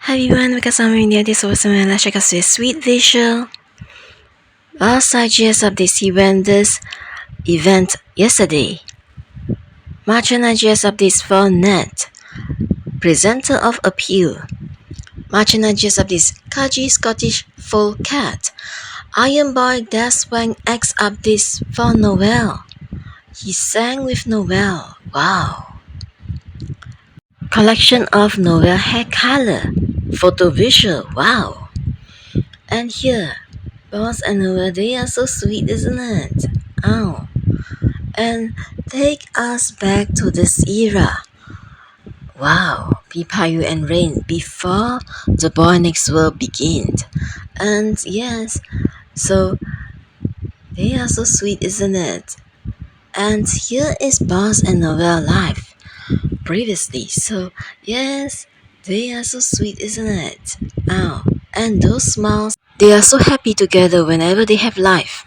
Hi everyone, welcome to India. This was a sweet visual. Last ideas of this event yesterday. Margin ideas of this for net. Presenter of appeal. Margin ideas of this Kaji Scottish full cat. Iron Boy Dash Wang X of this for Noel. He sang with Noel. Wow. Collection of Noel hair color. Photo visual. Wow. And here, Boss and Noel, they are so sweet, isn't it? Oh. And take us back to this era. Wow, Praew and Rain before the Boy Next World began. And yes, so they are so sweet, isn't it? And here is Boss and Noel live previously. So yes, they are so sweet, isn't it? Oh, and those smiles, they are so happy together whenever they have live.